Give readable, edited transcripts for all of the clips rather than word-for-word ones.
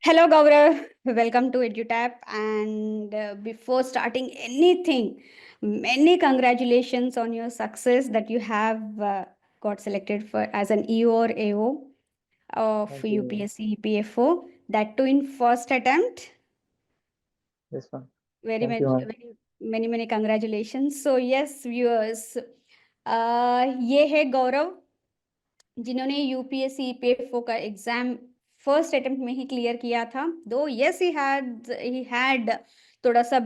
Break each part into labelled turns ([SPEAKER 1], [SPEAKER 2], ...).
[SPEAKER 1] Hello, Gaurav. Welcome to EduTap. And before starting anything, many congratulations on your success that you have got selected for as an EO or AO of
[SPEAKER 2] Thank you very much.
[SPEAKER 1] UPSC EPFO. That too in first attempt.
[SPEAKER 2] Yes, ma'am.
[SPEAKER 1] Very
[SPEAKER 2] Thank you,
[SPEAKER 1] much,
[SPEAKER 2] ma'am.
[SPEAKER 1] very many congratulations. So yes, viewers, ये है गौरव जिन्होंने UPSC EPFO का exam first attempt में ही clear किया था दो yes he had थोड़ा सा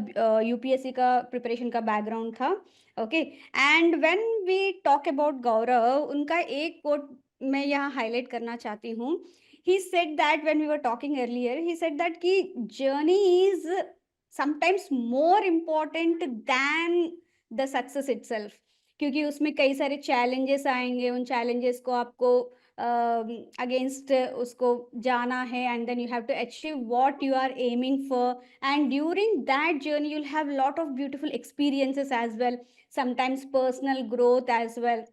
[SPEAKER 1] यूपीएससी का प्रिपरेशन का बैकग्राउंड था okay and when we talk about Gaurav उनका एक कोट मैं यहाँ हाईलाइट करना चाहती हूँ he said that when we were talking earlier he said that कि journey is sometimes more important than the success itself क्योंकि उसमें कई सारे चैलेंजेस आएंगे उन चैलेंजेस को आपको अगेंस्ट उसको जाना है and then you have to achieve what you are aiming for and during that journey you'll have lot of beautiful experiences as well, sometimes personal growth as well.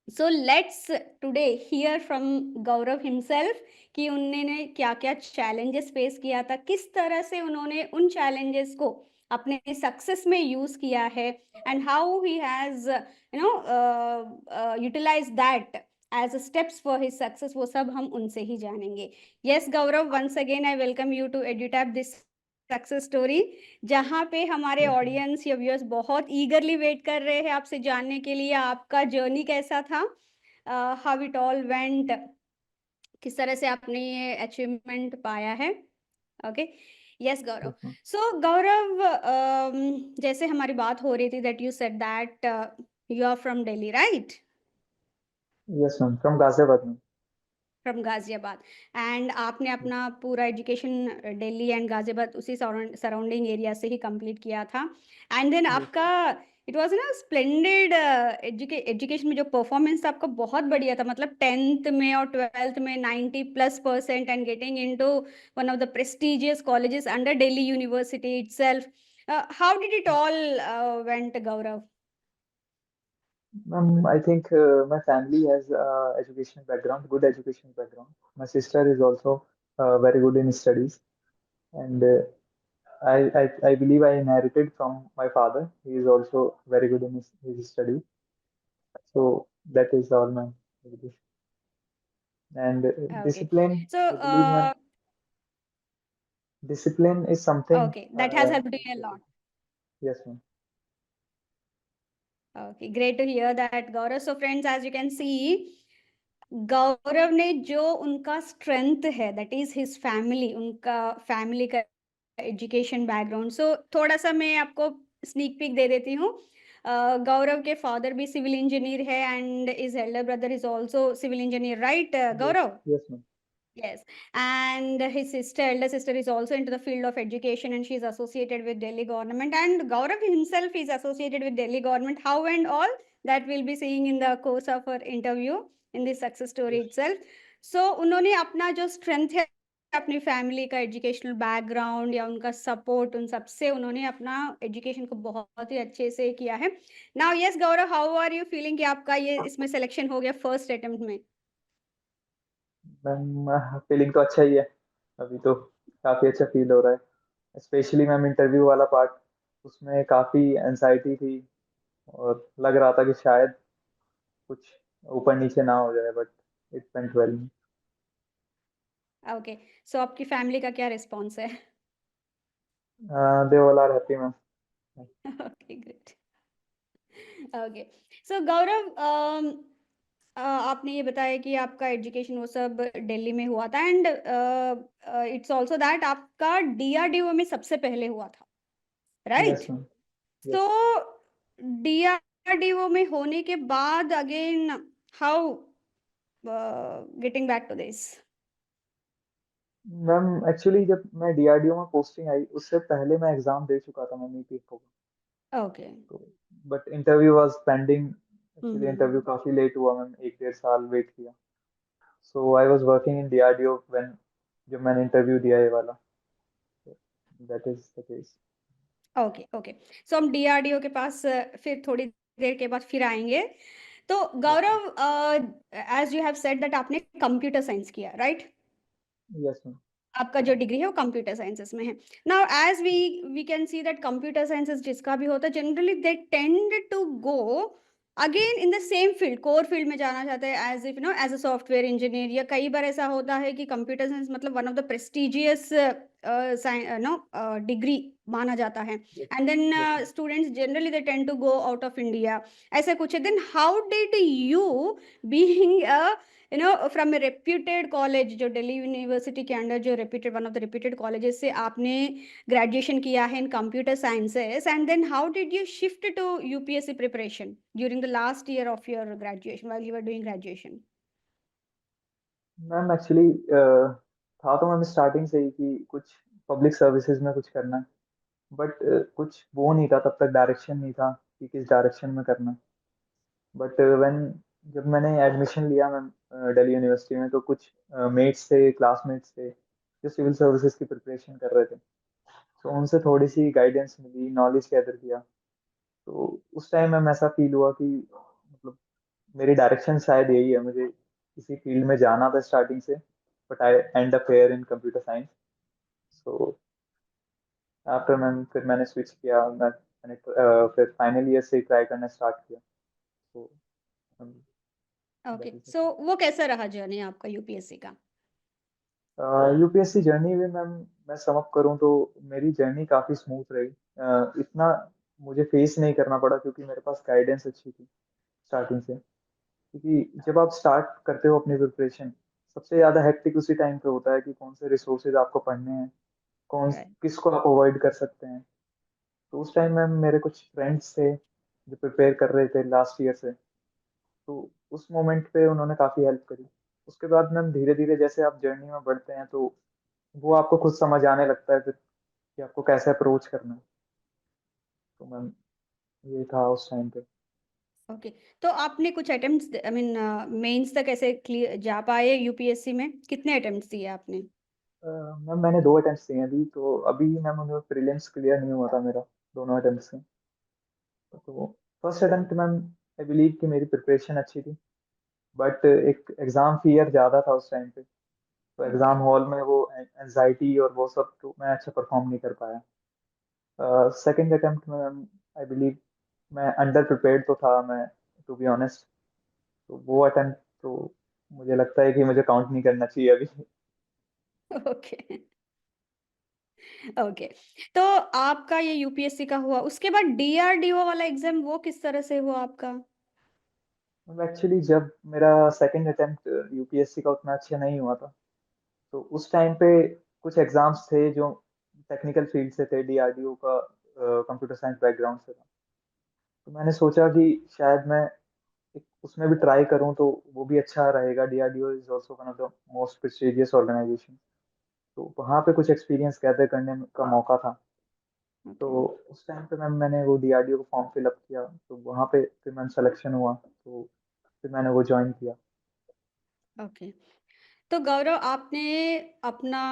[SPEAKER 1] So let's today hear from Gaurav himself कि उन्होंने क्या क्या challenges face किया था, किस तरह से उन्होंने उन challenges को अपने सक्सेस में यूज किया है and how he has utilise that as steps for his success, वो सब हम उनसे ही जानेंगे. Yes Gaurav, once again I welcome you to EduTap this success story, जहाँ पे हमारे
[SPEAKER 2] Yes, ma'am.
[SPEAKER 1] ऑडियंस या व्यूअर्स बहुत ईगरली वेट कर रहे हैं आपसे जानने के लिए आपका जर्नी कैसा था, हाउ इट ऑल वेंट, किस तरह से आपने ये अचीवमेंट पाया है. Okay yes Gaurav.
[SPEAKER 2] Yes, ma'am.
[SPEAKER 1] So Gaurav, जैसे हमारी बात हो रही थी that you said that you are from Delhi, right?
[SPEAKER 2] Yes, ma'am. From Ghaziabad, ma'am.
[SPEAKER 1] From Ghaziabad and आपने अपना पूरा एजुकेशन दिल्ली एंड गाजियाबाद उसी सराउंडिंग एरिया से ही कंप्लीट किया था एंड देन
[SPEAKER 2] Yes.
[SPEAKER 1] आपका इट वाज ना स्प्लेंडेड एजुकेशन में जो परफॉर्मेंस था आपका बहुत बढ़िया था, मतलब 10th में और 12th में 90+% and getting into one of the prestigious colleges under Delhi university itself. How did it all went Gaurav?
[SPEAKER 2] Ma'am, I think my family has education background, good education background. My sister is also very good in studies, and I believe I inherited from my father. He is also very good in his study. So that is all, my education. And
[SPEAKER 1] Okay,
[SPEAKER 2] discipline,
[SPEAKER 1] so
[SPEAKER 2] I believe, ma'am, discipline is something.
[SPEAKER 1] okay, that has helped you a lot.
[SPEAKER 2] Yes, ma'am.
[SPEAKER 1] Okay, great to hear that, Gaurav. So friends, as you can see, गौरव ने जो उनका strength है that is his family, उनका family का education background. सो थोड़ा सा मैं आपको स्नीक पीक दे देती हूँ. गौरव के फादर भी सिविल इंजीनियर है and is elder brother is also civil engineer, right
[SPEAKER 2] Yes,
[SPEAKER 1] Gaurav?
[SPEAKER 2] yes, ma'am.
[SPEAKER 1] Yes, and his sister, elder sister, is also into the field of education, and she is associated with Delhi government. And Gaurav himself is associated with Delhi government. How and all that we'll be seeing in the course of our interview in this success story
[SPEAKER 2] Yes.
[SPEAKER 1] itself. So उन्होंने अपना जो strength है अपनी family का educational background या उनका support, उन सबसे उन्होंने अपना एजुकेशन को बहुत ही अच्छे से किया है. Now yes Gaurav, how are you feeling कि आपका ये इसमें सिलेक्शन हो गया फर्स्ट अटेम्प्ट में?
[SPEAKER 2] मैम फीलिंग तो अच्छा ही है. अभी तो काफी अच्छा फील हो रहा है, स्पेशली मैम इंटरव्यू वाला पार्ट, उसमें काफी एंजाइटी थी और लग रहा था कि शायद कुछ ऊपर नीचे ना हो जाए, but it went well.
[SPEAKER 1] Okay, so आपकी फैमिली का क्या रिस्पॉन्स है?
[SPEAKER 2] They all are happy ma'am.
[SPEAKER 1] Okay great. Okay, so Gaurav, आपने ये बताया कि आपका एजुकेशन वो सब दिल्ली में हुआ था एंड इट्स आल्सो दैट आपका डीआरडीओ में सबसे पहले हुआ था, राइट?
[SPEAKER 2] Yes ma'am.
[SPEAKER 1] तो
[SPEAKER 2] यस
[SPEAKER 1] डीआरडीओ में होने के बाद again how getting back to this?
[SPEAKER 2] Ma'am actually जब मैं डीआरडीओ में पोस्टिंग आई उससे पहले मैं एग्जाम दे चुका था मैम ईपीएफओ का.
[SPEAKER 1] ओके.
[SPEAKER 2] तो but interview was pending. Actually interview
[SPEAKER 1] hmm.
[SPEAKER 2] काफी लेट हुआ मैम, 1 1.5 साल वेट किया. So I was working in DRDO when जब मैंने इंटरव्यू दिया ये वाला. That is the case.
[SPEAKER 1] Okay okay, so हम डीआरडीओ के पास फिर थोड़ी देर के बाद फिर आएंगे. तो
[SPEAKER 2] yes ma'am.
[SPEAKER 1] Gaurav, as you have said that आपने कंप्यूटर साइंस किया, राइट?
[SPEAKER 2] Yes ma'am.
[SPEAKER 1] आपका जो डिग्री है वो कंप्यूटर साइंसेस में है। Now as we can see that computer sciences जिसका भी होता है generally they tend to go again in the same field, core field में जाना चाहते हैं as if as a software engineer, या कई बार ऐसा होता है कि कंप्यूटर साइंस मतलब one of the prestigious degree माना जाता है,
[SPEAKER 2] Yes,
[SPEAKER 1] and then
[SPEAKER 2] yes, ma'am.
[SPEAKER 1] Students generally they tend to go out of India, ऐसा कुछ है। Then how did you being from a reputed college, जो दिल्ली यूनिवर्सिटी के under जो reputed one of the reputed colleges से आपने graduation किया है in computer sciences, and then how did you shift to UPSC preparation during the last year of your graduation while you were doing graduation?
[SPEAKER 2] Ma'am actually था तो ma'am starting से ही कि कुछ public services में कुछ करना है, बट कुछ वो नहीं था, तब तक डायरेक्शन नहीं था कि किस डायरेक्शन में करना। बट व्हेन जब मैंने एडमिशन लिया मैम दिल्ली यूनिवर्सिटी में, तो कुछ मेट्स थे, क्लासमेट्स थे जो सिविल सर्विसेज की प्रिपरेशन कर रहे थे, तो उनसे थोड़ी सी गाइडेंस मिली, नॉलेज गैदर किया। तो उस टाइम मैम ऐसा फील हुआ कि मतलब मेरी डायरेक्शन शायद यही है, मुझे इसी फील्ड में जाना था स्टार्टिंग से, but I and up here in computer science. So after ma'am फिर मैंने स्विच किया, मैंने फिर फाइनल ईयर से ही ट्राई करना स्टार्ट किया। तो
[SPEAKER 1] ओके,
[SPEAKER 2] दैट इज
[SPEAKER 1] सो वो कैसा रहा जर्नी आपका यूपीएससी का?
[SPEAKER 2] यूपीएससी जर्नी में मैम मैं सम अप करूँ तो मेरी जर्नी काफ़ी स्मूथ रही। इतना मुझे फेस नहीं करना पड़ा क्योंकि मेरे पास गाइडेंस अच्छी थी स्टार्टिंग से। क्योंकि जब आप स्टार्ट करते हो अपनी प्रिपरेशन, सबसे ज़्यादा हेक्टिक उसी टाइम पे होता है कि कौन से रिसोर्सेज आपको पढ़ने हैं, कौन
[SPEAKER 1] Right.
[SPEAKER 2] किसको आप अवॉइड कर सकते हैं। तो उस टाइम में मेरे कुछ फ्रेंड्स थे जो प्रिपेयर कर रहे थे लास्ट ईयर से, तो उस मोमेंट पे उन्होंने काफ़ी हेल्प करी। उसके बाद मैम धीरे धीरे जैसे आप जर्नी में बढ़ते हैं, तो वो आपको खुद समझ आने लगता है फिर कि आपको कैसे अप्रोच करना है। तो मैम ये था उस टाइम पे।
[SPEAKER 1] ओके, तो आपने कुछ अटेम्प्ट्स आई मीन मेंस तक ऐसे क्लियर जा पाए यूपीएससी में? कितने अटेम्प्ट्स दिए आपने?
[SPEAKER 2] मैम मैंने 2 अटेम्प्ट्स दिए हैं अभी, तो अभी मैम उनमें प्रीलिम्स क्लियर नहीं हुआ था मेरा, दोनों अटेम्प्ट्स में। तो first attempt ma'am I believe कि मेरी प्रिपरेशन अच्छी थी, बट एक एग्ज़ाम फ़ियर ज़्यादा था उस टाइम पे। तो
[SPEAKER 1] ओके,
[SPEAKER 2] एग्ज़ाम हॉल में वो एंग्ज़ायटी और वो सब, तो मैं अच्छा परफ़ॉर्म नहीं कर पाया। सेकंड अटेम्प्ट में मैम आई बिलीव मैं अंडर प्रिपेयर्ड तो था मैं, टू बी ऑनेस्ट। तो वो अटेम्प्ट तो मुझे लगता है कि मुझे काउंट नहीं करना चाहिए अभी।
[SPEAKER 1] Okay, okay. तो आपका ये यूपीएससी का हुआ, उसके बाद डीआरडीओ वाला एग्जाम वो किस तरह से हुआ आपका?
[SPEAKER 2] एक्चुअली जब मेरा सेकंड अटेम्प्ट यूपीएससी का उतना अच्छा नहीं हुआ था, तो उस टाइम पे कुछ एग्जाम्स थे जो टेक्निकल फील्ड से थे, डीआरडीओ का कंप्यूटर साइंस बैकग्राउंड से था। तो मैंने सोचा कि शायद मैं उसमें भी ट्राई करूं तो वो भी अच्छा रहेगा। DRDO is also one of the most prestigious organisation, तो वहाँ पे कुछ एक्सपीरियंस गैदर करने का मौका था। तो
[SPEAKER 1] ओके,
[SPEAKER 2] उस टाइम पे मैंने वो डीआरडीओ का फॉर्म फिल अप किया, तो वहाँ पे फिर मैम सिलेक्शन हुआ, तो फिर मैंने वो ज्वाइन किया।
[SPEAKER 1] ओके। तो गौरव, आपने अपना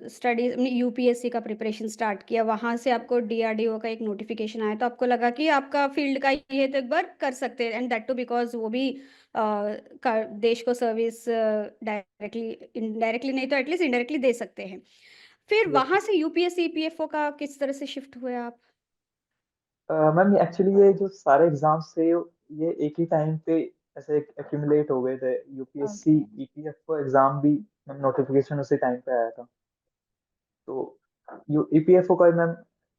[SPEAKER 1] स्टडीज यूपीएससी का प्रिपरेशन स्टार्ट किया, वहां से आपको डीआरडीओ का एक नोटिफिकेशन आया, तो आपको लगा कि आपका फील्ड का ये है तो एक बार कर सकते हैं, एंड दैट टू बिकॉज वो भी देश को सर्विस डायरेक्टली इनडायरेक्टली नहीं तो एटलीस्ट इनडायरेक्टली दे सकते हैं। फिर
[SPEAKER 2] यस
[SPEAKER 1] वहां से यूपीएससी ईपीएफओ का किस तरह से शिफ्ट हुए आप?
[SPEAKER 2] मैम, एक्चुअली ये जो सारे एग्जाम्स थे ये एक ही टाइम पे ऐसे एक्यूमुलेट हो गए थे। यूपीएससी
[SPEAKER 1] ओके,
[SPEAKER 2] ईपीएफओ एग्जाम भी मैम नोटिफिकेशन उसी टाइम पे आया था। तो यू ईपीएफओ का मैम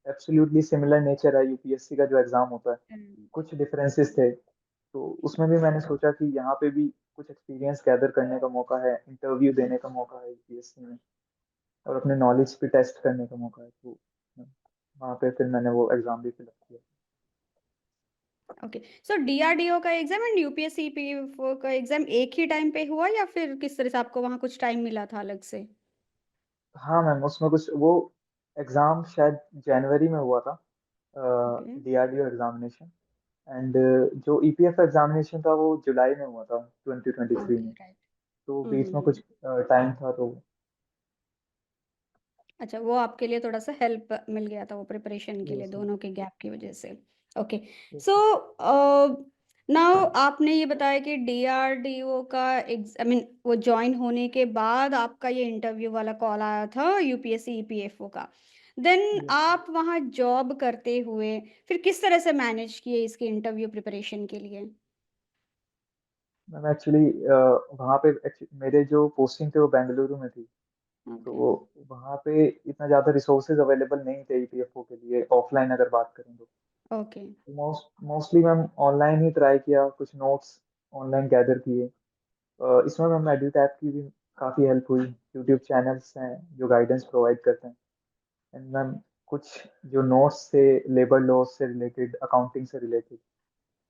[SPEAKER 2] एब्सोल्युटली सिमिलर नेचर है यूपीएससी का जो एग्जाम होता है, कुछ डिफरेंसेस थे। तो उसमें भी मैंने सोचा कि यहाँ पे भी कुछ एक्सपीरियंस गैदर करने का मौका है, इंटरव्यू देने का मौका है यूपीएससी में, और अपने नॉलेज पे टेस्ट करने का मौका है। तो वहाँ पे फिर मैंने वो एग्जाम भी फिलअप किया।
[SPEAKER 1] ओके। सो डीआरडीओ का एग्जाम एंड यूपीएससी ईपीएफओ का एग्जाम एक ही टाइम पे हुआ, या फिर किस तरह से आपको वहाँ कुछ टाइम मिला था अलग से?
[SPEAKER 2] हाँ मैम, उसमें कुछ वो एग्जाम शायद जनवरी में हुआ था,
[SPEAKER 1] ओके,
[SPEAKER 2] डीआरडीओ एग्जामिनेशन। एंड जो ईपीएफ एग्जामिनेशन था वो जुलाई में हुआ था 2023
[SPEAKER 1] ओके,
[SPEAKER 2] में।
[SPEAKER 1] राइट।
[SPEAKER 2] तो बीच में
[SPEAKER 1] हम्म।
[SPEAKER 2] कुछ टाइम था तो।
[SPEAKER 1] अच्छा, वो आपके लिए थोड़ा सा हेल्प मिल गया था वो प्रिपरेशन के लिए,
[SPEAKER 2] यस
[SPEAKER 1] दोनों के गैप की वजह से। ओके।
[SPEAKER 2] यस।
[SPEAKER 1] सो नाउ आपने ये बताया कि डीआरडीओ का आई मीन वो ज्वाइन होने के बाद आपका ये इंटरव्यू वाला कॉल आया था यूपीएससी ईपीएफओ का। Then
[SPEAKER 2] Yes.
[SPEAKER 1] आप वहाँ जॉब करते हुए फिर किस तरह से मैनेज किए इसके इंटरव्यू प्रिपरेशन के लिए?
[SPEAKER 2] मैम एक्चुअली वहाँ पे मेरे जो पोस्टिंग थे वो बेंगलुरु में थी। तो
[SPEAKER 1] ओके,
[SPEAKER 2] वहाँ पे इतना ज़्यादा रिसोर्सेज अवेलेबल नहीं थे ईपीएफओ के लिए, ऑफलाइन अगर बात करें तो।
[SPEAKER 1] ओके,
[SPEAKER 2] मोस्टली मैम ऑनलाइन ही ट्राई किया, कुछ नोट्स ऑनलाइन गैदर किए। इसमें मैम एडुटैप की भी काफ़ी हेल्प हुई। यूट्यूब चैनल्स हैं जो गाइडेंस प्रोवाइड करते हैं। एंड मैम कुछ जो नोट्स थे लेबर लॉ से रिलेटेड, अकाउंटिंग से रिलेटेड,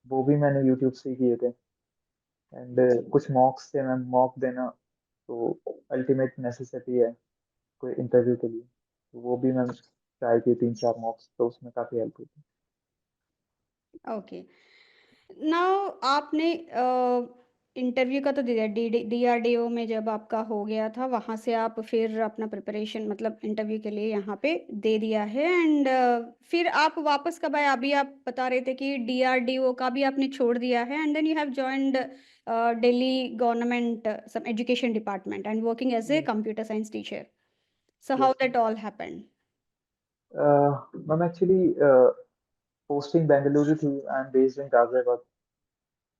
[SPEAKER 2] वो भी मैंने यूट्यूब से ही किए थे। एंड कुछ मॉक्स थे मैम, मॉक देना तो अल्टीमेट नेसेसिटी है कोई इंटरव्यू के लिए। तो वो भी मैम ट्राई की 3-4 मॉक्स, तो उसमें काफ़ी हेल्प हुई थी।
[SPEAKER 1] ओके। नाउ आपने इंटरव्यू का तो दे दिया, डीआरडीओ में जब आपका हो गया था वहाँ से आप फिर अपना प्रिपरेशन मतलब इंटरव्यू के लिए यहाँ पे दे दिया है एंड फिर आप वापस कब आए? अभी आप बता रहे थे कि डीआरडीओ का भी आपने छोड़ दिया है and then you have joined Delhi government some education department and working as a
[SPEAKER 2] yes.
[SPEAKER 1] Computer science teacher. So how
[SPEAKER 2] yes
[SPEAKER 1] that all happened?
[SPEAKER 2] Ma'am actually posting Bengaluru थी, I am based in Ghaziabad.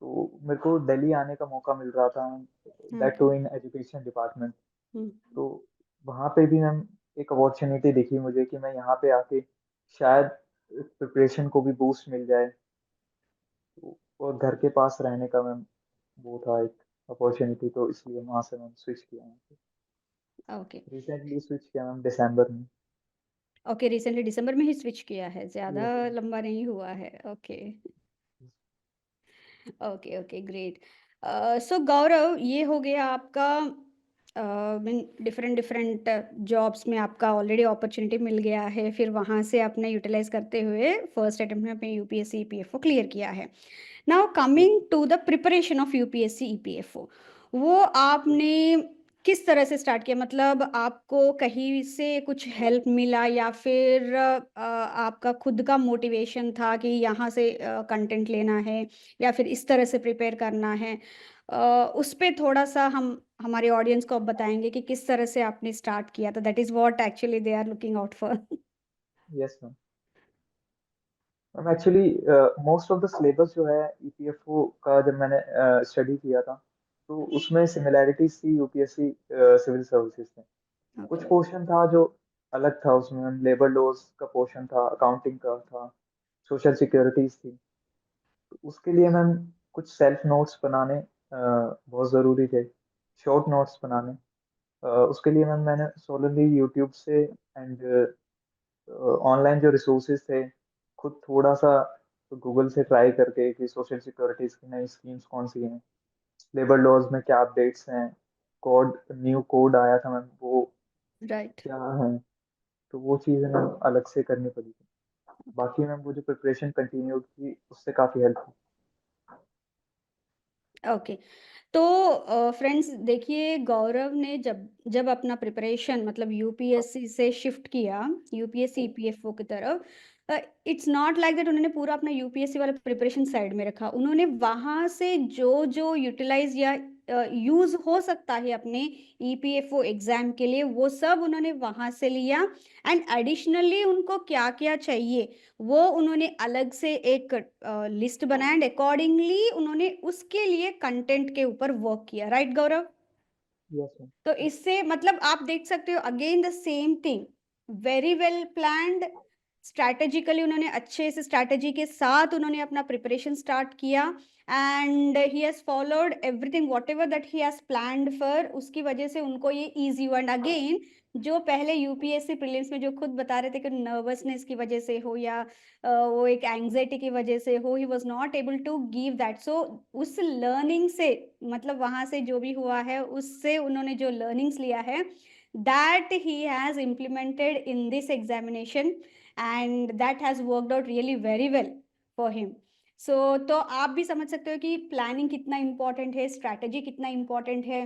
[SPEAKER 2] तो मेरे को दिल्ली आने का मौका मिल रहा था, that
[SPEAKER 1] okay.
[SPEAKER 2] To in education department.
[SPEAKER 1] Hmm.
[SPEAKER 2] तो वहाँ पे भी मैम एक अपॉर्चुनिटी दिखी मुझे कि मैं यहाँ पे आके शायद प्रिपरेशन को भी बूस्ट मिल जाए। तो और घर के पास रहने का मैम वो था एक अपॉर्चुनिटी, तो इसलिए वहाँ से मैम स्विच किया है।
[SPEAKER 1] ओके।
[SPEAKER 2] रिसेंटली स्विच किया मैम दिसंबर में।
[SPEAKER 1] ओके, रिसेंटली दिसंबर में ही स्विच किया है, ज़्यादा
[SPEAKER 2] यस।
[SPEAKER 1] लंबा नहीं हुआ है। Okay. Okay, okay, great. So Gaurav, ये हो गया आपका मीन डिफरेंट डिफरेंट जॉब्स में आपका ऑलरेडी अपॉर्चुनिटी मिल गया है, फिर वहाँ से आपने यूटिलाइज करते हुए फर्स्ट अटेम्प्ट में आपने यूपीएससी ईपीएफओ क्लियर किया है। Now
[SPEAKER 2] yes.
[SPEAKER 1] Coming to the preparation of UPSC EPFO, वो आपने किस तरह से स्टार्ट किया? मतलब आपको कहीं से कुछ हेल्प मिला या फिर आपका खुद का मोटिवेशन था कि यहाँ से कंटेंट लेना है या फिर इस तरह से प्रिपेयर करना है? उस पे थोड़ा-सा हम हमारे ऑडियंस को अब बताएँगे कि किस तरह से आपने स्टार्ट किया था, that is what actually they are looking out for.
[SPEAKER 2] Yes ma'am. Ma'am actually most of the syllabus जो है ईपीएफओ का, जब मैंने स्टडी किया था तो उसमें सिमिलैरिटीज थी यूपीएससी सिविल सर्विसेज से। कुछ
[SPEAKER 1] ओके,
[SPEAKER 2] पोर्शन था जो अलग था, उसमें लेबर लॉज का पोर्शन था, अकाउंटिंग का था, सोशल सिक्योरिटीज थी। तो उसके लिए मैम कुछ सेल्फ नोट्स बनाने बहुत ज़रूरी थे, शॉर्ट नोट्स बनाने। उसके लिए मैम मैंने सोलरली यूट्यूब से एंड ऑनलाइन जो रिसोर्सेज थे, खुद थोड़ा सा गूगल से ट्राई करके कि सोशल सिक्योरिटीज की नई स्कीम्स कौन सी हैं, लेबर लॉज में क्या अपडेट्स हैं, कोड न्यू कोड आया था मैम, वो
[SPEAKER 1] राइट।
[SPEAKER 2] क्या है। तो वो चीज़ें मैम अलग से करनी पड़ी थी। बाकी मैम वो जो प्रिपरेशन कंटिन्यू की उससे काफ़ी हेल्प हुई।
[SPEAKER 1] ओके। तो फ्रेंड्स देखिए, गौरव ने जब जब अपना प्रिपरेशन मतलब यूपीएससी से शिफ्ट किया यूपीएससी ईपीएफओ की तरफ, इट्स नॉट लाइक दैट उन्होंने पूरा अपना यूपीएससी वाला प्रिपरेशन साइड में रखा। उन्होंने वहाँ से जो जो यूटिलाइज या यूज हो सकता है अपने ईपीएफओ एग्जाम के लिए वो सब उन्होंने वहाँ से लिया एंड एडिशनली उनको क्या क्या चाहिए वो उन्होंने अलग से एक लिस्ट बनाया एंड अकॉर्डिंगली उन्होंने उसके लिए कंटेंट के ऊपर वर्क किया, राइट गौरव?
[SPEAKER 2] Yes ma'am.
[SPEAKER 1] तो इससे मतलब आप देख सकते हो again the same thing, very well planned, strategically उन्होंने अच्छे से स्ट्रैटेजी के साथ उन्होंने अपना प्रिपरेशन स्टार्ट किया and he has followed everything what ever that he has planned for, उसकी वजह से उनको ये इजी हुआ एंड अगेन जो पहले यूपीएससी प्रीलिम्स में जो खुद बता रहे थे कि नर्वसनेस की वजह से हो या वो एक एंग्जाइटी की वजह से हो, he was not able to give that. So उस लर्निंग से मतलब वहां से जो भी हुआ है उससे उन्होंने जो लर्निंग्स लिया है that he has implemented in this examination and that has worked out really very well for him. So तो आप भी समझ सकते हो कि प्लानिंग कितना इम्पोर्टेंट है, स्ट्रैटेजी कितना इम्पोर्टेंट है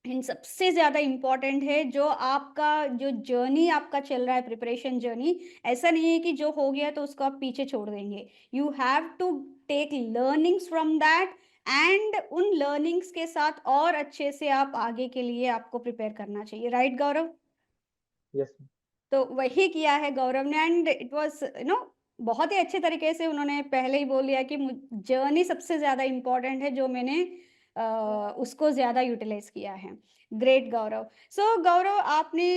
[SPEAKER 1] एंड सबसे ज़्यादा इम्पोर्टेंट है जो आपका जो जर्नी आपका चल रहा है प्रिपरेशन जर्नी, ऐसा नहीं है कि जो हो गया तो उसको आप पीछे छोड़ देंगे। You have to take learnings from that and उन लर्निंग्स के साथ और अच्छे से आप आगे के लिए आपको प्रिपेयर करना चाहिए। राइट गौरव?
[SPEAKER 2] यस।
[SPEAKER 1] तो वही किया है गौरव ने एंड इट वाज़ बहुत ही अच्छे तरीके से उन्होंने पहले ही बोल दिया कि जर्नी सबसे ज़्यादा इम्पोर्टेंट है जो मैंने उसको ज़्यादा यूटिलाइज़ किया है। ग्रेट गौरव। सो गौरव आपने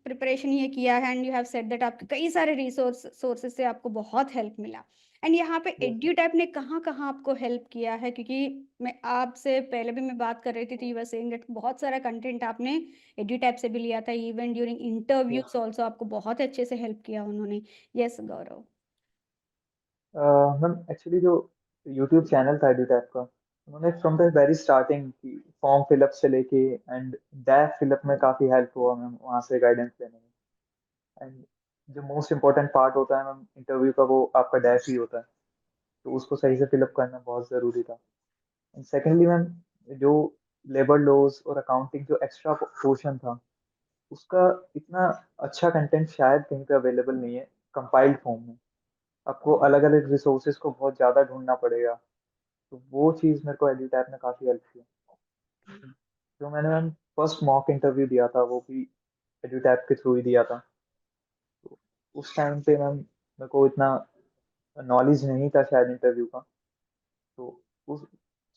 [SPEAKER 1] प्रिपरेशन ये किया है and you have said that आपके कई सारे सोर्सेज़ से आपको बहुत हेल्प मिला। एंड यहाँ पे
[SPEAKER 2] यस।
[SPEAKER 1] एड्यूटैप ने कहाँ-कहाँ आपको हेल्प किया है? क्योंकि मैं आपसे पहले भी मैं बात कर रही थी तो यू वर सेइंग दैट बहुत सारा कंटेंट आपने एड्यूटैप से भी लिया था, इवन ड्यूरिंग इंटरव्यूज ऑल्सो आपको बहुत अच्छे से हेल्प किया उन्होंने। यस गौरव।
[SPEAKER 2] मैम एक्चुअली जो यूट्यूब चैनल था एडुटैप का, उन्होंने फ्रॉम द वेरी स्टार्टिंग की फॉर्म फिलअप से लेके एंड डैप फिलअप में काफ़ी हेल्प हुआ मैम, वहाँ से गाइडेंस लेने में। एंड जो मोस्ट इम्पोर्टेंट पार्ट होता है मैम इंटरव्यू का, वो आपका डैप ही होता है, तो उसको सही से फिलअप करना बहुत ज़रूरी था। एंड सेकेंडली मैम, जो लेबर लॉज और अकाउंटिंग जो एक्स्ट्रा पोर्शन था, उसका इतना अच्छा कंटेंट शायद कहीं पे अवेलेबल नहीं है कंपाइल्ड फॉर्म में। आपको अलग अलग रिसोर्सेज को बहुत ज़्यादा ढूंढना पड़ेगा, तो वो चीज़ मेरे को एडिटैप ने काफ़ी हेल्प की। जो मैंने मैम फर्स्ट मॉक इंटरव्यू दिया था, वो भी एडिटैप के थ्रू ही दिया था। तो उस टाइम पे मैम मेरे को इतना नॉलेज नहीं था शायद इंटरव्यू का, तो उस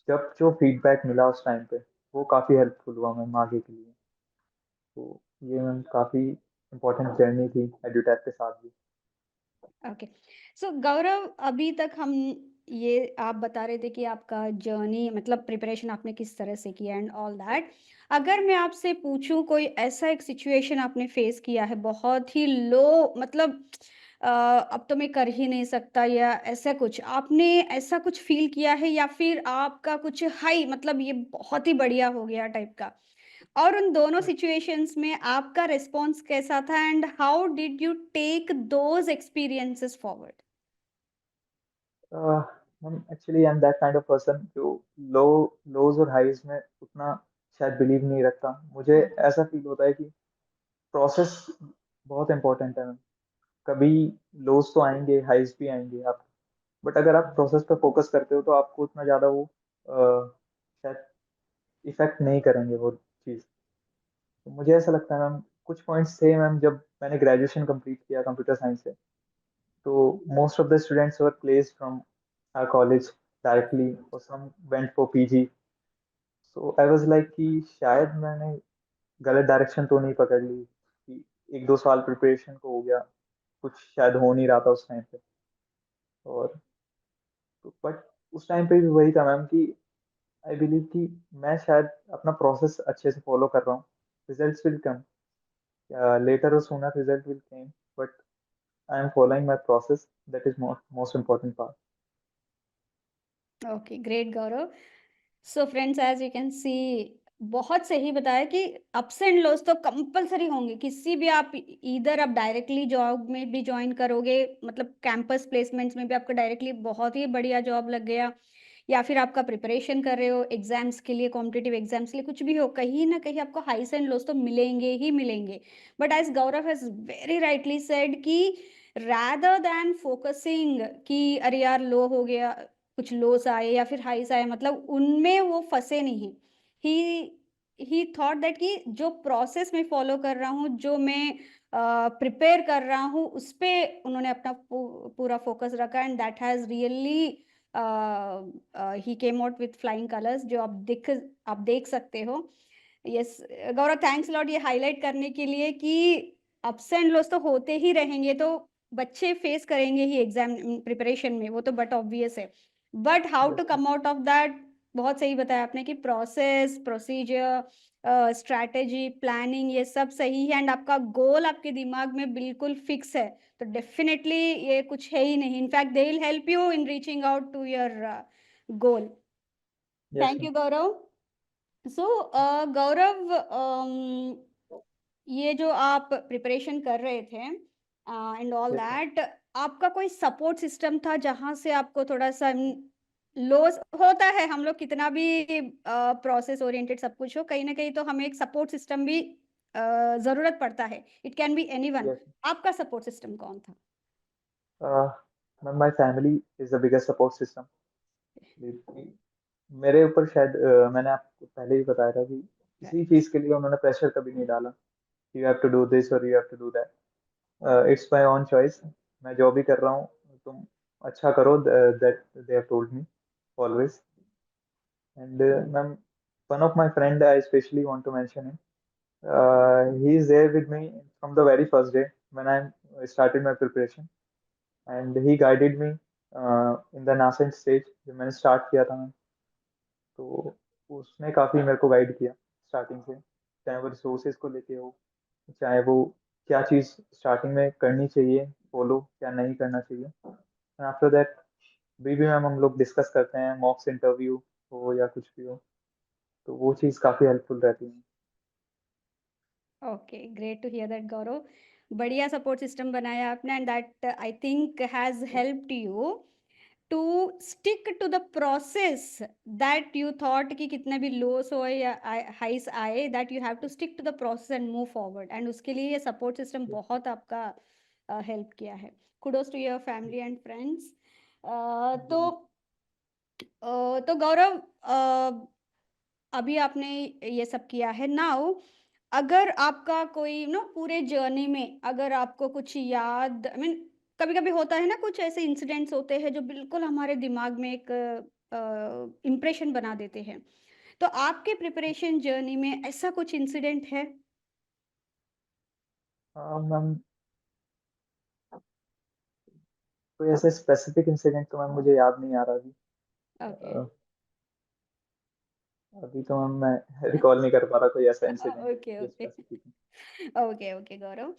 [SPEAKER 2] जब जो फीडबैक मिला उस टाइम पे, वो काफ़ी हेल्पफुल हुआ मैम आगे के लिए। तो ये मैम काफ़ी इम्पोर्टेंट जर्नी थी एडिटैप के साथ भी।
[SPEAKER 1] ओके। सो गौरव अभी तक हम ये आप बता रहे थे कि आपका जर्नी मतलब प्रिपरेशन आपने किस तरह से किया एंड ऑल दैट। अगर मैं आपसे पूछूं कोई ऐसा एक सिचुएशन आपने फेस किया है बहुत ही लो मतलब अब तो मैं कर ही नहीं सकता या ऐसा कुछ आपने ऐसा कुछ फील किया है या फिर आपका कुछ हाई मतलब ये बहुत ही बढ़िया हो गया टाइप का और उन दोनों सिचुएशंस में आपका रिस्पॉन्स कैसा था and how did you take those experiences forward?
[SPEAKER 2] Hmm actually I am that kind of person जो लो लोज और हाईज में उतना शायद बिलीव नहीं रखता। मुझे ऐसा फील होता है कि प्रोसेस बहुत इंपॉर्टेंट है। कभी लोज तो आएंगे, हाईज भी आएंगे आप, बट अगर आप प्रोसेस पे फोकस करते हो तो आपको उतना ज़्यादा वो शायद इफेक्ट नहीं करेंगे वो चीज़। तो मुझे ऐसा लगता है मैम, कुछ पॉइंट्स थे मैम जब मैंने ग्रेजुएशन कंप्लीट किया कंप्यूटर साइंस से, तो most of the students were placed from our college directly, or some went for PG. So I was like कि शायद मैंने गलत डायरेक्शन तो नहीं पकड़ ली, कि एक दो साल प्रिपरेशन को हो गया, कुछ शायद हो नहीं रहा था उस टाइम पे। और तो बट उस टाइम पे भी वही था मैम कि आई बिलीव कि मैं शायद अपना प्रोसेस अच्छे से फॉलो कर रहा हूँ। रिजल्ट्स विल कम, लेटर और sooner result will come, but I am following my process, that is most important part.
[SPEAKER 1] Okay great Gaurav. So friends as you can see बहुत सही बताया कि अप्स एंड लोस तो compulsory होंगे किसी भी आप इधर आप डायरेक्टली जॉब में भी ज्वाइन करोगे मतलब कैंपस प्लेसमेंट्स में भी आपका डायरेक्टली बहुत ही बढ़िया जॉब लग गया या फिर आपका प्रिपरेशन कर रहे हो एग्जाम्स के लिए कॉम्पिटिटिव एग्जाम्स के लिए कुछ भी हो कहीं ना कहीं आपको हाइस एंड लोस तो मिलेंगे ही मिलेंगे but as Gaurav has very rightly said कि rather than फोकसिंग कि अरे यार लो हो गया कुछ लोस आए या फिर हाइस आए मतलब उनमें वो फंसे नहीं ही थॉट दैट कि जो प्रोसेस मैं फॉलो कर रहा हूँ जो मैं प्रिपेयर कर रहा हूँ उस पे उन्होंने अपना पूरा फोकस रखा and that has really he came out with flying colours जो आप देख सकते हो। यस गौरव थैंक्स लॉट ये हाईलाइट करने के लिए कि अप्स एंड लोस तो होते ही रहेंगे तो बच्चे फेस करेंगे ही एग्जाम प्रिपरेशन में वो तो बट ऑब्वियस है but how to come out of that बहुत सही बताया आपने कि प्रोसेस प्रोसीजर स्ट्रैटेजी प्लानिंग ये सब सही है एंड आपका गोल आपके दिमाग में बिल्कुल फिक्स है तो डेफिनेटली ये कुछ है ही नहीं in fact they will help you in reaching out to your goal.
[SPEAKER 2] Yes
[SPEAKER 1] thank
[SPEAKER 2] ma'am.
[SPEAKER 1] You Gaurav. So Gaurav ये जो आप प्रिपरेशन कर रहे थे and all
[SPEAKER 2] yes ma'am.
[SPEAKER 1] That आपका कोई सपोर्ट सिस्टम था जहां से आपको थोड़ा सा लॉस होता है, हम लोग कितना भी प्रोसेस ओरिएंटेड सब कुछ हो, कहीं ना कहीं तो हमें एक सपोर्ट सिस्टम भी जरूरत पड़ता है। It can be anyone.
[SPEAKER 2] Yes.
[SPEAKER 1] आपका सपोर्ट सिस्टम कौन था?
[SPEAKER 2] My family is the biggest support system. मेरे ऊपर शायद मैंने आपको पहले ही बताया था कि किसी चीज के लिए उन्होंने प्रेशर कभी नहीं डाला, you have to do this और you have to do that. It's my own choice. मैं जो भी कर रहा हूँ तुम अच्छा करो, that they have told me always. And ma'am, one of my friend I especially want to mention him. He is there with me from the very first day when I started my preparation, and he guided me in the nascent stage जब मैंने start किया था। तो उसने काफ़ी मेरे को guide किया स्टार्टिंग से, चाहे वो रिसोर्सेज को लेके हो, चाहे वो क्या चीज़ स्टार्टिंग में करनी चाहिए फॉलो, क्या नहीं करना चाहिए। एंड आफ्टर दैट भी मैम हम लोग डिस्कस करते हैं, मॉक्स इंटरव्यू हो या कुछ भी हो, तो वो चीज़ काफ़ी हेल्पफुल रहती है।
[SPEAKER 1] Okay, great to hear that Gaurav. बढ़िया सपोर्ट सिस्टम बनाया आपने, and that I think has helped you to stick to the process that you thought कि कितने भी लोस हो या हाइस आए, that you have to stick to the process and move forward, and उसके लिए ये सपोर्ट सिस्टम बहुत आपका हेल्प किया है। Kudos to your family and friends. तो तो गौरव, अभी आपने ये सब किया है। नाउ अगर आपका कोई पूरे जर्नी में अगर आपको कुछ याद, आई मीन कभी कभी होता है ना, कुछ ऐसे इंसिडेंट्स होते हैं जो बिल्कुल हमारे दिमाग में एक इम्प्रेशन बना देते हैं, तो आपके प्रिपरेशन जर्नी में ऐसा कुछ इंसिडेंट है?
[SPEAKER 2] मैम, कोई ऐसे स्पेसिफिक इंसिडेंट तो मैम मुझे याद नहीं आ रहा अभी।
[SPEAKER 1] ओके।
[SPEAKER 2] अ, अभी तो मैम मैं रिकॉल नहीं कर पा रहा कोई ऐसा इंसिडेंट
[SPEAKER 1] ओके
[SPEAKER 2] जो
[SPEAKER 1] ओके।
[SPEAKER 2] स्पेसिफिक।
[SPEAKER 1] ओके ओके गौरव।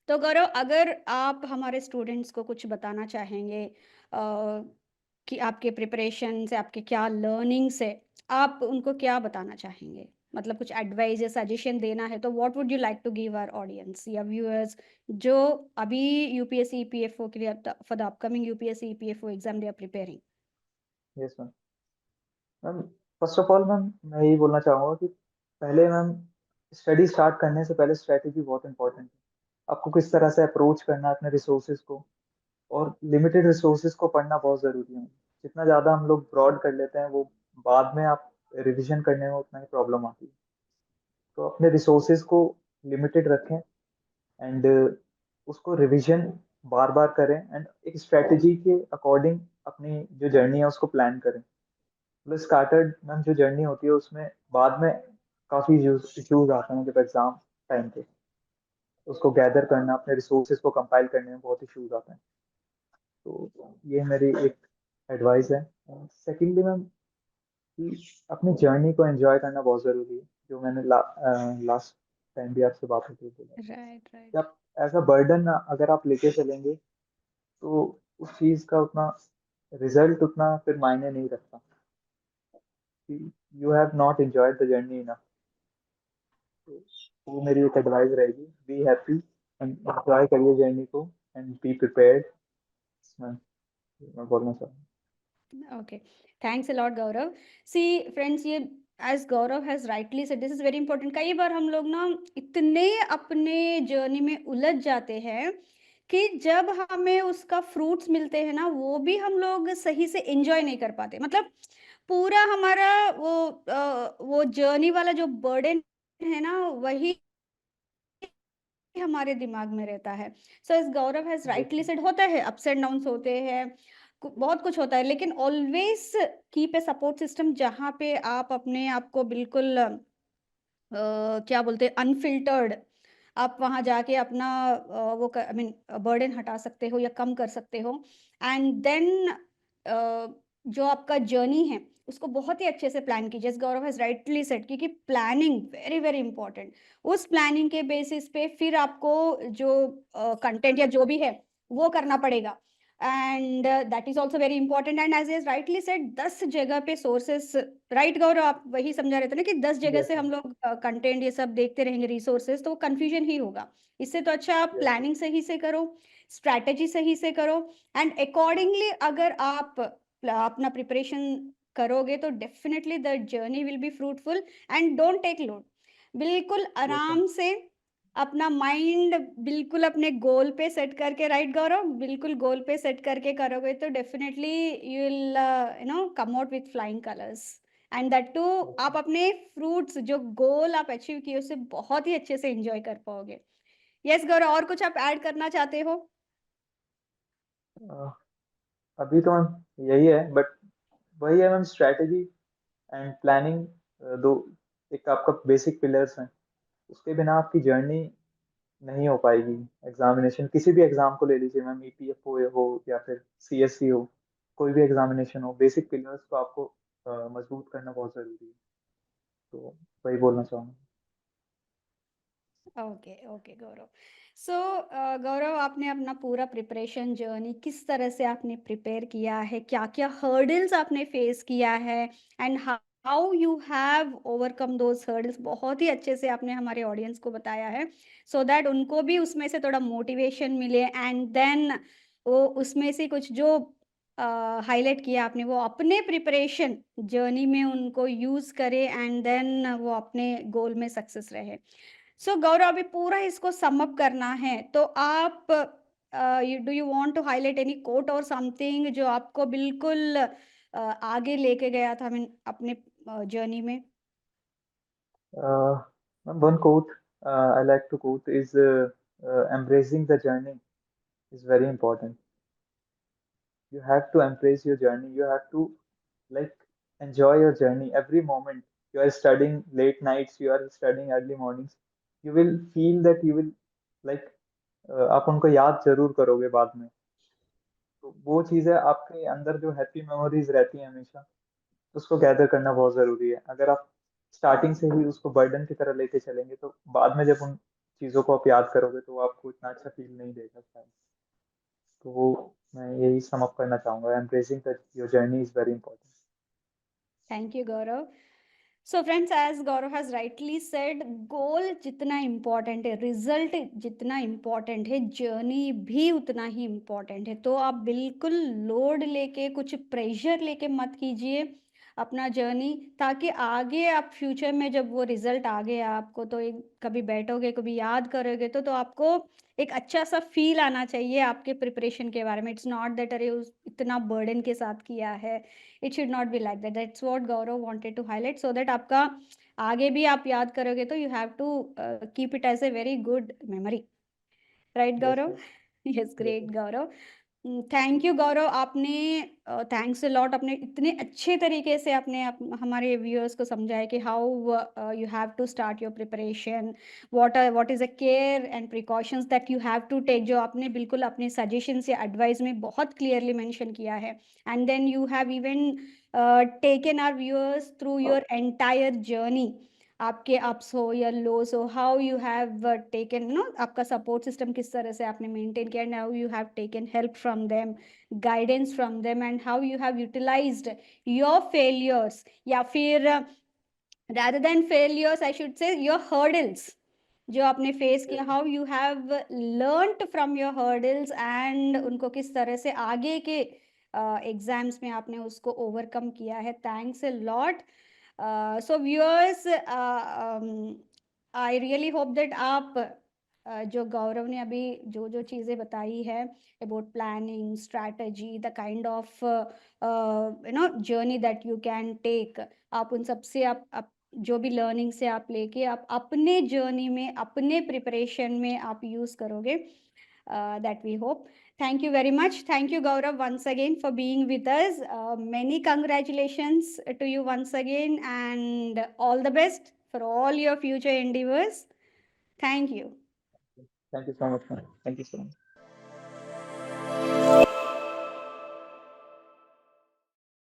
[SPEAKER 1] तो गौरव, अगर आप हमारे स्टूडेंट्स को कुछ बताना चाहेंगे कि आपके प्रिपरेशन से आपके क्या लर्निंग से, आप उनको क्या बताना चाहेंगे? मतलब कुछ एडवाइस या सजेशन देना है तो what would you like to give our audience या व्यूअर्स जो अभी यूपीएससी ईपीएफओ के लिए for the upcoming UPSC EPFO exam they are preparing?
[SPEAKER 2] Yes ma'am. Ma'am, first of all ma'am मैं यही बोलना चाहूँगा कि पहले मैम स्टडी स्टार्ट करने से पहले स्ट्रेटेजी बहुत इंपॉर्टेंट है। आपको किस तरह से अप्रोच करना है अपने रिसोर्सेज को, और लिमिटेड रिसोर्सेज को पढ़ना बहुत ज़रूरी है। जितना ज़्यादा हम लोग ब्रॉड कर लेते हैं वो बाद में आप रिविजन करने में उतना ही प्रॉब्लम आती है। तो अपने रिसोर्सेज को लिमिटेड रखें, एंड उसको रिविजन बार बार करें, एंड एक स्ट्रेटेजी के अकॉर्डिंग अपनी जो जर्नी है उसको प्लान करें। मतलब स्टार्टेड मैम जो जर्नी होती है उसमें बाद में काफ़ी इश्यूज आते हैं, जब एग्जाम टाइम पे उसको गैदर करना, अपने रिसोर्सेज को कंपाइल करने में बहुत इश्यूज आते हैं। तो ये मेरी एक एडवाइस है। सेकेंडली मैम, कि अपनी जर्नी को एंजॉय करना बहुत ज़रूरी है, जो मैंने लास्ट टाइम भी आपसे बात होती बोला
[SPEAKER 1] राइट
[SPEAKER 2] कि
[SPEAKER 1] राइट।
[SPEAKER 2] आप ऐसा बर्डन अगर आप लेके चलेंगे तो उस चीज़ का उतना रिजल्ट उतना फिर मायने नहीं रखता, कि you have not enjoyed the journey enough. तो वो मेरी एक एडवाइस रहेगी, बी हैप्पी एंड एंजॉय करिए जर्नी को, एंड बी प्रिपेयर्ड। मैं बोलना चाहूँगा।
[SPEAKER 1] Okay, thanks a lot Gaurav. See friends, ये as Gaurav has rightly said, this is very important. कई बार हम लोग ना इतने अपने जर्नी में उलझ जाते हैं कि जब हमें उसका फ्रूट्स मिलते हैं ना, वो भी हम लोग सही से एंजॉय नहीं कर पाते। मतलब पूरा हमारा वो जर्नी वाला जो बर्डन है ना, वही हमारे दिमाग में रहता है। So as Gaurav has
[SPEAKER 2] yes
[SPEAKER 1] rightly said, होता है, अप्स एंड डाउन्स होते हैं, बहुत कुछ होता है, लेकिन always keep a support system जहाँ पे आप अपने आप को बिल्कुल क्या बोलते हैं, अनफिल्टर्ड, आप वहाँ जाके अपना वो आई मीन बर्डन हटा सकते हो या कम कर सकते हो। एंड देन जो आपका जर्नी है उसको बहुत ही अच्छे से प्लान कीजिए, गौरव हैज राइटली सेड, क्योंकि प्लानिंग वेरी वेरी इंपॉर्टेंट। उस प्लानिंग के बेसिस पे फिर आपको जो कंटेंट या जो भी है वो करना पड़ेगा, and that is also very important. And as rightly said, 10 जगह पे सोर्सेस, राइट गौरव, आप वही समझा रहे थे ना कि 10 जगह
[SPEAKER 2] यस
[SPEAKER 1] से हम लोग कंटेंट ये सब देखते रहेंगे, रिसोर्सेज, तो कंफ्यूजन ही होगा। इससे तो अच्छा आप
[SPEAKER 2] यस
[SPEAKER 1] प्लानिंग सही से करो, स्ट्रैटेजी सही से करो, एंड अकॉर्डिंगली अगर आप अपना प्रिपरेशन करोगे तो definitely the journey will be fruitful and don't take load. बिल्कुल आराम से अपना माइंड बिल्कुल अपने गोल पे सेट करके, राइट गौरव? बिल्कुल गोल पे सेट करके करोगे तो definitely you will come out with flying colours and that too आप अपने फ्रूट्स जो गोल आप अचीव किए उसे बहुत ही अच्छे से एंजॉय कर पाओगे। यस गौरव, और कुछ आप ऐड करना चाहते हो?
[SPEAKER 2] अभी तो मैम यही है, बट वही है मैम, स्ट्रैटेजी एंड प्लानिंग दो एक आपका बेसिक पिलर्स हैं। उसके बिना आपकी जर्नी नहीं हो पाएगी। एग्जामिनेशन, किसी भी एग्जाम को ले लीजिए मैम, ईपीएफओ हो या फिर सीएससी हो, कोई भी एग्जामिनेशन हो, बेसिक पिलर्स को आपको मजबूत करना बहुत जरूरी है। तो वही बोलना चाहूँगा।
[SPEAKER 1] ओके ओके गौरव। सो गौरव, आपने अपना पूरा प्रिपरेशन जर्नी किस तरह से आपने प्रिपेयर किया है, क्या क्या हर्डल्स आपने फेस किया है and how you have overcome those hurdles, बहुत ही अच्छे से आपने हमारे ऑडियंस को बताया है सो दैट उनको भी उसमें से थोड़ा मोटिवेशन मिले एंड देन वो उसमें से कुछ जो हाईलाइट किया आपने वो अपने प्रिपरेशन जर्नी में उनको यूज़ करे एंड देन वो अपने गोल में सक्सेस रहे। सो गौरव, अभी पूरा इसको सम अप करना है तो आप do you want to highlight any quote और समथिंग जो आपको बिल्कुल आगे लेके गया था मीन अपने जर्नी में?
[SPEAKER 2] One quote I like to quote is embracing the journey is very important. You have to embrace your journey. You have to like enjoy your journey every moment. You are studying late nights, you are studying early mornings. You will feel that you will like आप उनको याद जरूर करोगे बाद में। तो वो चीज़ें आपके अंदर जो हैप्पी मेमोरीज रहती हैं हमेशा, उसको गैदर करना बहुत ज़रूरी है। अगर आप स्टार्टिंग से ही उसको बर्डन की तरह लेके चलेंगे तो बाद में जब उन चीज़ों को आप याद करोगे तो वो आपको इतना अच्छा फील नहीं देगा शायद। तो वो मैं यही सम अप करना चाहूँगा, embracing that your journey is very important.
[SPEAKER 1] Thank you Gaurav. So friends, as Gaurav has rightly said, goal जितना इम्पोर्टेंट है, रिजल्ट जितना इम्पोर्टेंट है, जर्नी भी उतना ही इम्पोर्टेंट है। तो आप बिल्कुल लोड लेके, कुछ प्रेशर लेके मत कीजिए अपना जर्नी, ताकि आगे आप फ्यूचर में जब वो रिजल्ट आ गया आपको तो एक कभी बैठोगे, कभी याद करोगे तो आपको एक अच्छा सा फील आना चाहिए आपके प्रिपरेशन के बारे में। इट्स नॉट दैट अरे इतना बर्डन के साथ किया है, it should not be like that. That's what Gaurav wanted to highlight so that आपका आगे भी आप याद करोगे तो you have to keep it as a very good memory, right
[SPEAKER 2] yes
[SPEAKER 1] Gaurav?
[SPEAKER 2] Yes
[SPEAKER 1] yes,
[SPEAKER 2] yes.
[SPEAKER 1] Great Gaurav. Thank you Gaurav, आपने thanks a lot, आपने इतने अच्छे तरीके से हमारे व्यूअर्स को समझाया कि how you have to start your preparation, what is a care and precautions that you have to take, जो आपने बिल्कुल अपने सजेशन या एडवाइस में बहुत क्लियरली मेंशन किया है। And then you have even taken our viewers through your entire journey, आपके अप्स हो या लोस हो, हाउ यू हैव टेकन आपका सपोर्ट सिस्टम किस तरह से आपने मेंटेन किया and how you have taken help from them, guidance from them and how you have utilised your failures, या फिर rather than failures I should say your hurdles जो आपने फेस किया, how you have learned from your hurdles and उनको किस तरह से आगे के एग्जाम्स में आपने उसको ओवरकम किया है। Thanks a lot. So viewers, I really hope that आप जो गौरव ने अभी जो जो चीज़ें बताई है about planning, strategy, the kind of journey that you can take, आप उन सब से आप जो भी लर्निंग से आप लेके आप अपने जर्नी में, अपने प्रिपरेशन में आप यूज़ करोगे, that we hope. Thank you very much. Thank you, Gaurav, once again for being with us. Many congratulations to you once again, and all the best for all your future endeavors. Thank you.
[SPEAKER 2] Thank you so much ma'am, thank you so much.